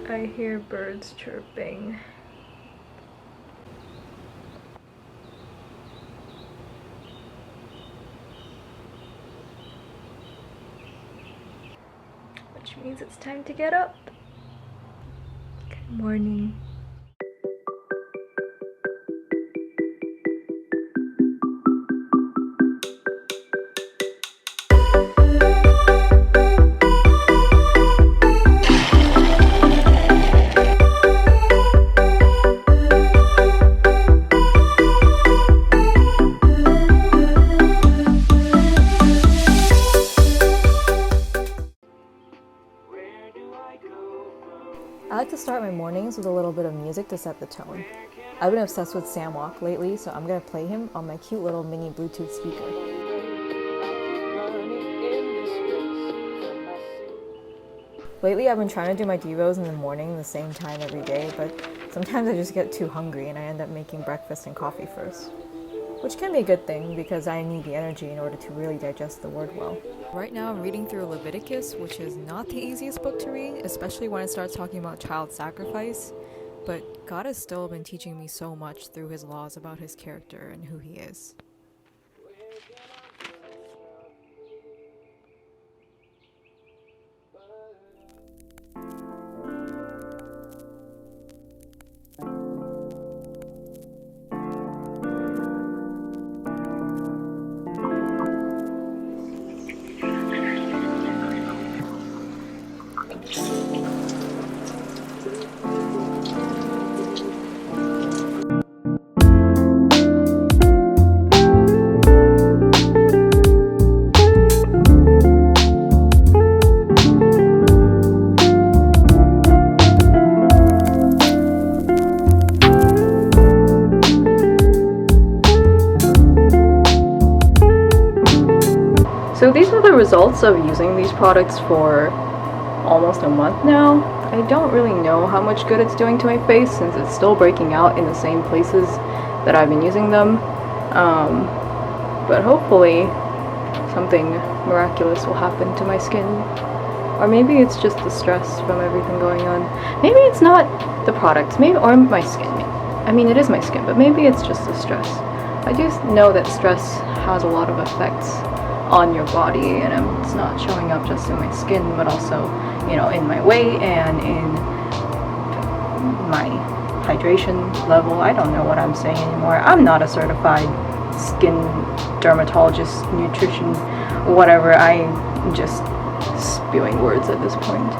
I hear birds chirping. Which means it's time to get up. Good morning. I like to start my mornings with a little bit of music to set the tone. I've been obsessed with Sam Walk lately, so I'm going to play him on my cute little mini Bluetooth speaker. Lately I've been trying to do my devos in the morning the same time every day, but sometimes I just get too hungry and I end up making breakfast and coffee first. Which can be a good thing because I need the energy in order to really digest the word well. Right now I'm reading through Leviticus, which is not the easiest book to read, especially when it starts talking about child sacrifice. But God has still been teaching me so much through his laws about his character and who he is. So these are the results of using these products for almost a month now. I don't really know how much good it's doing to my face since it's still breaking out in the same places that I've been using them. But hopefully something miraculous will happen to my skin. Or maybe it's just the stress from everything going on. Maybe it's not the products, or my skin. I mean, it is my skin, but maybe it's just the stress. I do know that stress has a lot of effects on your body, and it's not showing up just in my skin, but also, in my weight and in my hydration level. I don't know what I'm saying anymore. I'm not a certified skin dermatologist, nutrition, whatever. I'm just spewing words at this point.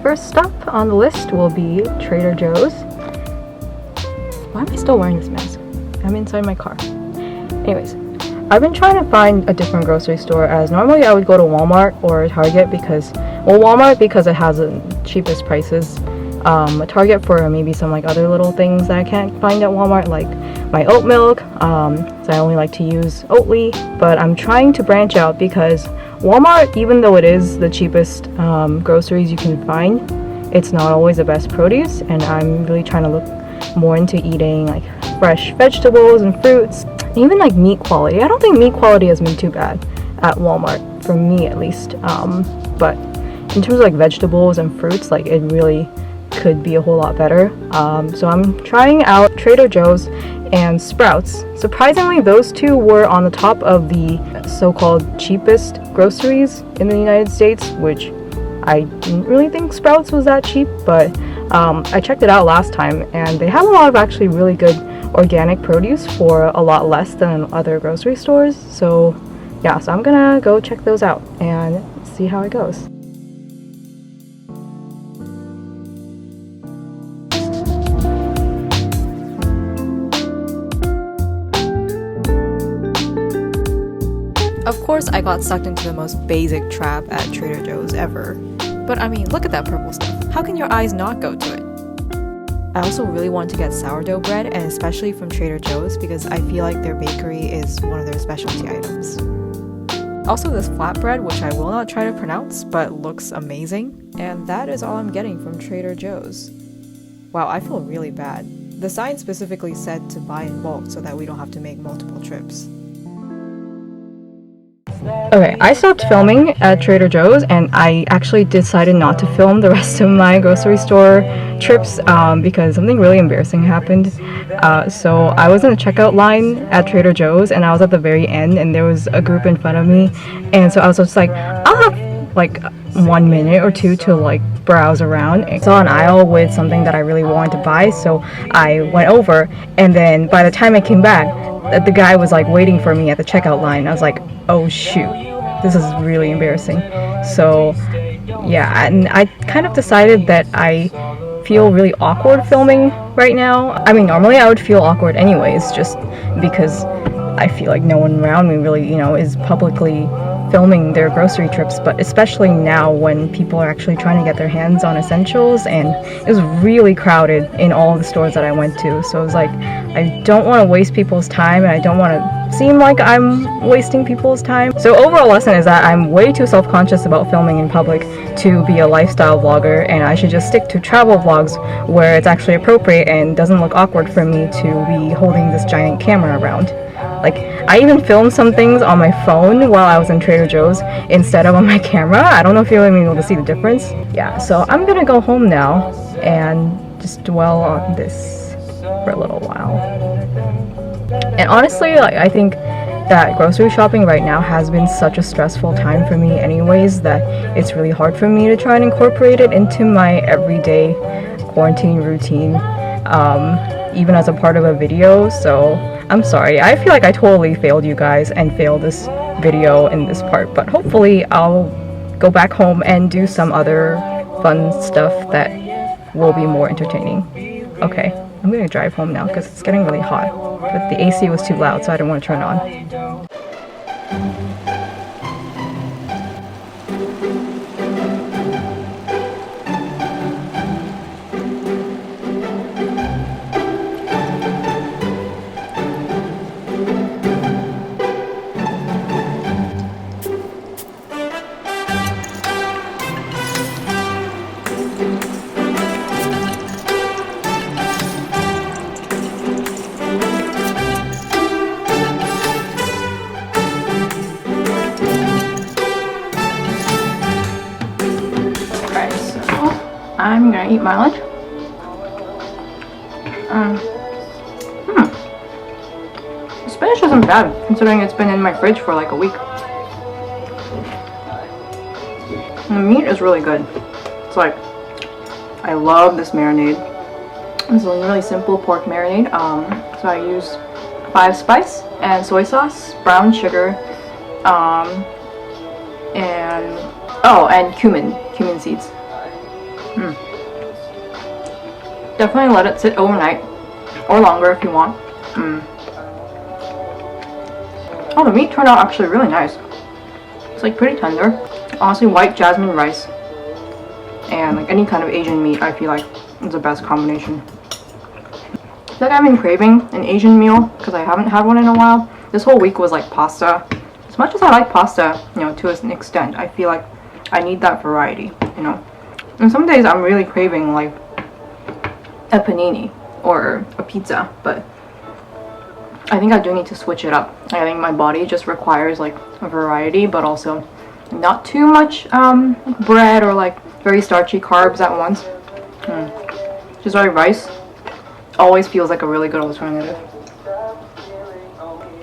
First stop on the list will be Trader Joe's. Why am I still wearing this mask? I'm inside my car. Anyways, I've been trying to find a different grocery store, as normally I would go to Walmart or Target Walmart because it has the cheapest prices. Target for maybe some other little things that I can't find at Walmart, like my oat milk. So I only like to use Oatly, but I'm trying to branch out because Walmart, even though it is the cheapest groceries you can find, it's not always the best produce, and I'm really trying to look more into eating fresh vegetables and fruits, and even meat quality. I don't think meat quality has been too bad at Walmart, for me at least, but in terms of vegetables and fruits, it really could be a whole lot better. So I'm trying out Trader Joe's and Sprouts. Surprisingly, those two were on the top of the so-called cheapest groceries in the United States, which I didn't really think Sprouts was that cheap, but I checked it out last time, and they have a lot of actually really good organic produce for a lot less than other grocery stores. So yeah, so I'm gonna go check those out and see how it goes. Of course, I got sucked into the most basic trap at Trader Joe's ever. But I mean, look at that purple stuff. How can your eyes not go to it? I also really want to get sourdough bread, and especially from Trader Joe's, because I feel like their bakery is one of their specialty items. Also this flatbread, which I will not try to pronounce, but looks amazing. And that is all I'm getting from Trader Joe's. Wow, I feel really bad. The sign specifically said to buy in bulk so that we don't have to make multiple trips. Okay, I stopped filming at Trader Joe's and I actually decided not to film the rest of my grocery store trips because something really embarrassing happened. So I was in the checkout line at Trader Joe's and I was at the very end and there was a group in front of me, and so I was just like, I'll have like 1 minute or two to like browse around. I saw an aisle with something that I really wanted to buy, so I went over, and then by the time I came back, the guy was like waiting for me at the checkout line. I was like, oh shoot, this is really embarrassing. So yeah, and I kind of decided that I feel really awkward filming right now. I mean, normally I would feel awkward anyways, just because I feel like no one around me really, is publicly filming their grocery trips, but especially now when people are actually trying to get their hands on essentials, and it was really crowded in all the stores that I went to. So it was like, I don't want to waste people's time and I don't want to seem like I'm wasting people's time. So overall lesson is that I'm way too self-conscious about filming in public to be a lifestyle vlogger, and I should just stick to travel vlogs where it's actually appropriate and doesn't look awkward for me to be holding this giant camera around. Like, I even filmed some things on my phone while I was in Trader Joe's instead of on my camera. I don't know if you'll be able to see the difference. Yeah, so I'm gonna go home now and just dwell on this for a little while. And honestly, like, I think that grocery shopping right now has been such a stressful time for me anyways, that it's really hard for me to try and incorporate it into my everyday quarantine routine, even as a part of a video. So I'm sorry, I feel like I totally failed you guys and failed this video in this part, but hopefully I'll go back home and do some other fun stuff that will be more entertaining. Okay, I'm gonna drive home now because it's getting really hot, but the AC was too loud, so I didn't want to turn it on. I'm gonna eat my lunch. The spinach isn't bad considering it's been in my fridge for like a week. And the meat is really good. It's like, I love this marinade. This is a really simple pork marinade. So I use 5 spice and soy sauce, brown sugar, and cumin seeds. Definitely let it sit overnight, or longer if you want. Oh, the meat turned out actually really nice. It's like pretty tender. Honestly, white jasmine rice and like any kind of Asian meat, I feel like is the best combination. I feel like I've been craving an Asian meal because I haven't had one in a while. This whole week was like pasta. As much as I like pasta, to an extent, I feel like I need that variety, And some days I'm really craving like a panini or a pizza, but I think I do need to switch it up. I think my body just requires like a variety, but also not too much bread or like very starchy carbs at once. Just like rice always feels like a really good alternative.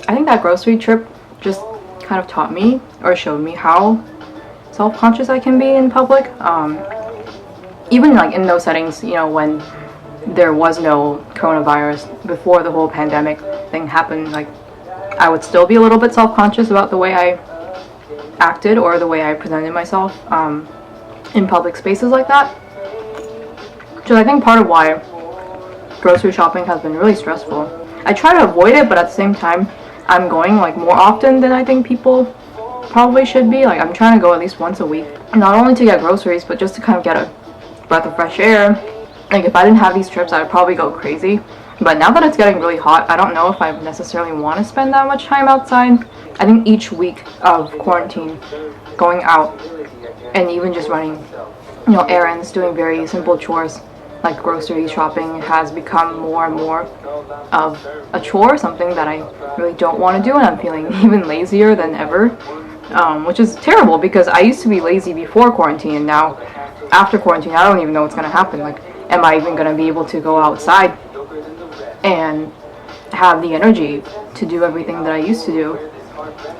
I think that grocery trip just kind of taught me or showed me how self-conscious I can be in public. Even like in those settings, when there was no coronavirus, before the whole pandemic thing happened, like I would still be a little bit self-conscious about the way I acted or the way I presented myself in public spaces like that. Which is, I think, part of why grocery shopping has been really stressful. I try to avoid it, but at the same time, I'm going like more often than I think people probably should be. Like, I'm trying to go at least once a week, not only to get groceries, but just to kind of get a breath of fresh air. Like, if I didn't have these trips, I would probably go crazy. But now that it's getting really hot, I don't know if I necessarily want to spend that much time outside. I think each week of quarantine, going out and even just running, you know, errands, doing very simple chores like grocery shopping has become more and more of a chore, something that I really don't want to do, and I'm feeling even lazier than ever, which is terrible because I used to be lazy before quarantine, and now after quarantine I don't even know what's going to happen. Like, am I even going to be able to go outside and have the energy to do everything that I used to do?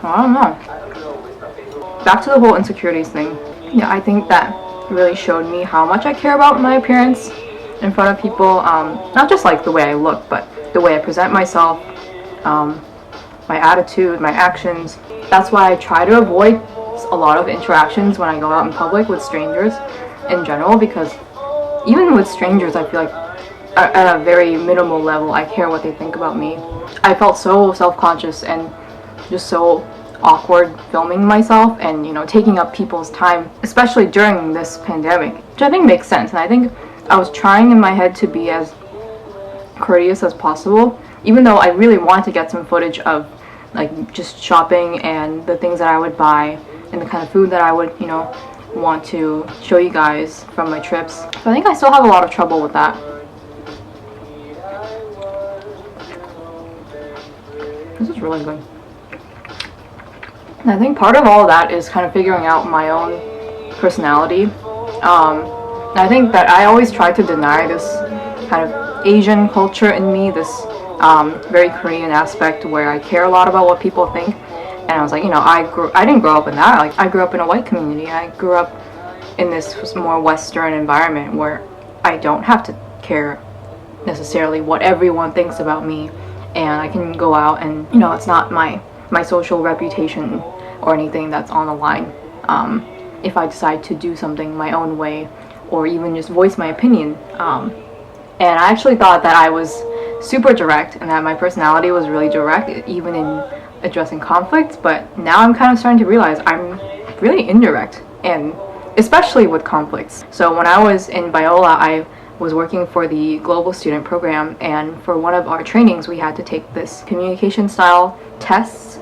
I don't know. Back to the whole insecurities thing. Yeah, I think that really showed me how much I care about my appearance in front of people. Not just like the way I look, but the way I present myself, my attitude, my actions. That's why I try to avoid a lot of interactions when I go out in public with strangers in general, because even with strangers, I feel like at a very minimal level, I care what they think about me. I felt so self-conscious and just so awkward filming myself and, you know, taking up people's time, especially during this pandemic, which I think makes sense. And I think I was trying in my head to be as courteous as possible, even though I really wanted to get some footage of like just shopping and the things that I would buy and the kind of food that I would, you know, want to show you guys from my trips. So I think I still have a lot of trouble with that. This is really good. And I think part of all that is kind of figuring out my own personality. And I think that I always try to deny this kind of Asian culture in me, this very Korean aspect where I care a lot about what people think. And I was like, you know, I didn't grow up in that. Like, I grew up in a white community. I grew up in this more Western environment where I don't have to care necessarily what everyone thinks about me, and I can go out and, you know, it's not my social reputation or anything that's on the line if I decide to do something my own way or even just voice my opinion. And I actually thought that I was super direct and that my personality was really direct even in addressing conflicts, but now I'm kind of starting to realize I'm really indirect, and especially with conflicts. So when I was in Biola, I was working for the global student program, and for one of our trainings we had to take this communication style tests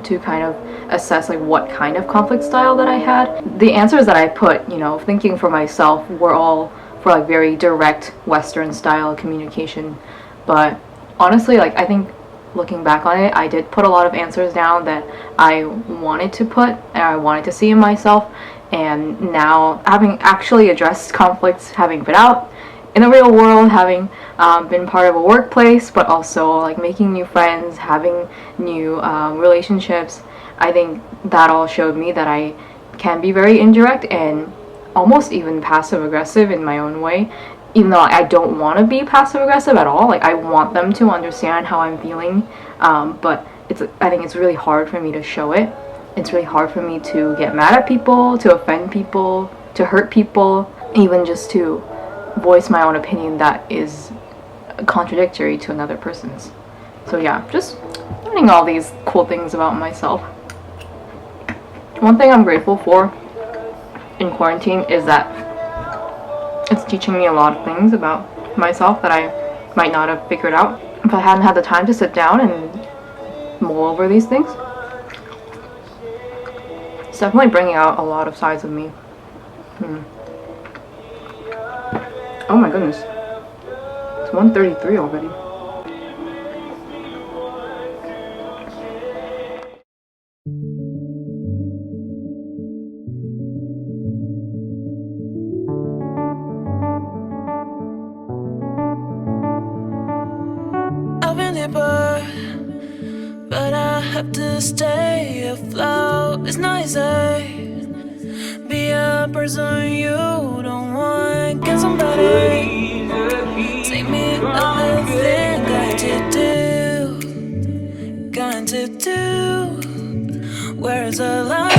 to kind of assess like what kind of conflict style that I had. The answers that I put, you know, thinking for myself, were all for like very direct Western style communication, but honestly, like, I think looking back on it, I did put a lot of answers down that I wanted to put and I wanted to see in myself. And now, having actually addressed conflicts, having been out in the real world, having been part of a workplace, but also like making new friends, having new relationships, I think that all showed me that I can be very indirect and almost even passive aggressive in my own way, even though I don't want to be passive aggressive at all. Like, I want them to understand how I'm feeling, but I think it's really hard for me to show it. It's really hard for me to get mad at people, to offend people, to hurt people, even just to voice my own opinion that is contradictory to another person's. So yeah, just learning all these cool things about myself. One thing I'm grateful for in quarantine is that it's teaching me a lot of things about myself that I might not have figured out if I hadn't had the time to sit down and mull over these things. It's definitely bringing out a lot of sides of me. Oh my goodness. It's 1:33 already. I've been deeper, but I have to stay afloat. It's not easy. Be a person you don't want. Get somebody. Take me everything got to do. Where's the line?